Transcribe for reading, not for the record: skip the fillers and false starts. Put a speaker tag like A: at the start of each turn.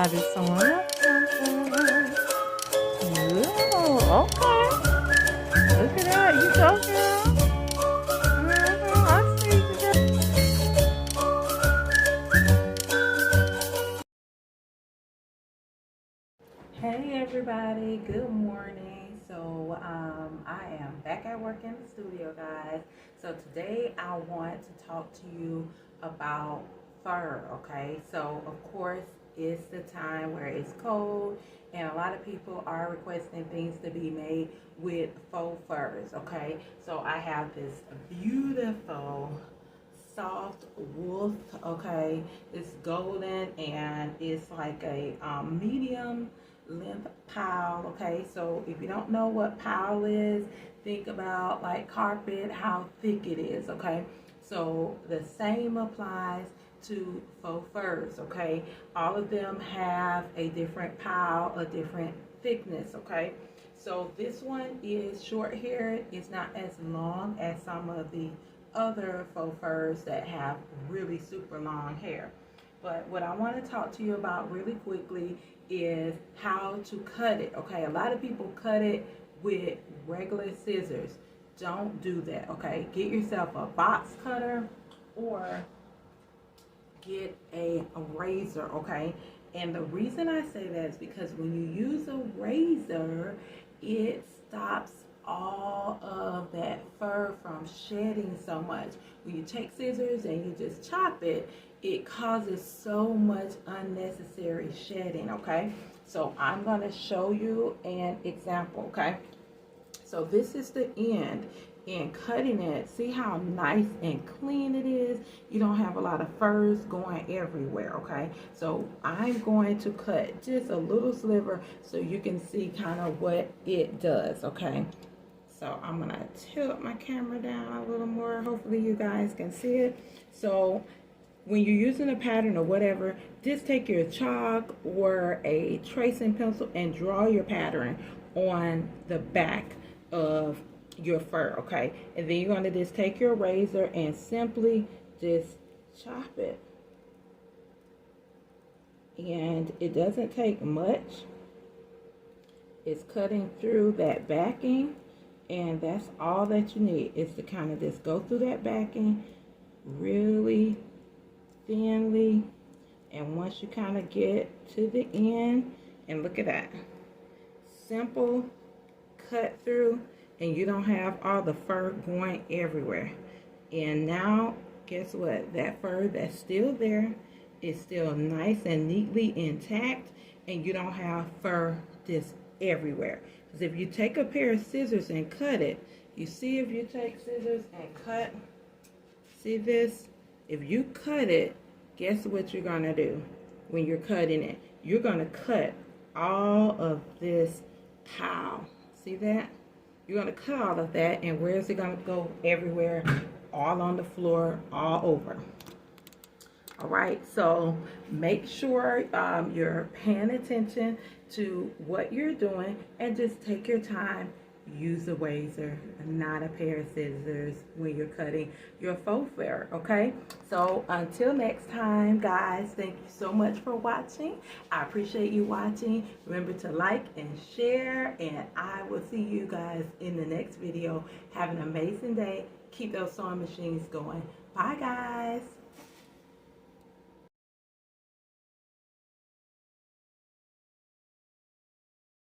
A: Everybody sewing up something. Ooh, okay. Look at that. You go, girl. I see you. Hey everybody, good morning. So I am back at work in the studio, guys. So today I want to talk to you about fur. Okay, so of course it's the time where it's cold and a lot of people are requesting things to be made with faux furs. Okay, so I have this beautiful soft wolf. Okay, it's golden and it's like a medium length pile. Okay, so if you don't know what pile is, think about like carpet, how thick it is. Okay, so the same applies to faux furs. Okay, all of them have a different pile, a different thickness. Okay, so this one is short haired. It's not as long as some of the other faux furs that have really super long hair. But what I want to talk to you about really quickly is how to cut it. Okay, a lot of people cut it with regular scissors. Don't do that. Okay, get yourself a box cutter or get a razor. Okay, and the reason I say that is because when you use a razor, it stops all of that fur from shedding so much. When you take scissors and you just chop it, it causes so much unnecessary shedding. Okay, so I'm going to show you an example. Okay, so this is the end. And cutting it, see how nice and clean it is. You don't have a lot of furs going everywhere. Okay, so I'm going to cut just a little sliver so you can see kind of what it does. Okay, so I'm gonna tilt my camera down a little more. Hopefully you guys can see it. So when you're using a pattern or whatever, just take your chalk or a tracing pencil and draw your pattern on the back of your fur. Okay, and then you're going to just take your razor and simply just chop it, and it doesn't take much. It's cutting through that backing, and that's all that you need is to kind of just go through that backing really thinly, and once you kind of get to the end, and look at that simple cut through, and you don't have all the fur going everywhere. And now guess what, that fur that's still there is still nice and neatly intact, and you don't have fur just everywhere. Because if you take a pair of scissors and cut it, you see, if you take scissors and cut, see this, if you cut it, guess what you're gonna do when you're cutting it? You're gonna cut all of this pile. See that? You're going to cut all of that, and where is it going to go? Everywhere, all on the floor, all over. All right, so make sure you're paying attention to what you're doing, and just take your time. Use a razor, not a pair of scissors when you're cutting your faux fur. Okay, so until next time, guys, thank you so much for watching. I appreciate you watching. Remember to like and share, and I will see you guys in the next video. Have an amazing day. Keep those sewing machines going. Bye, guys.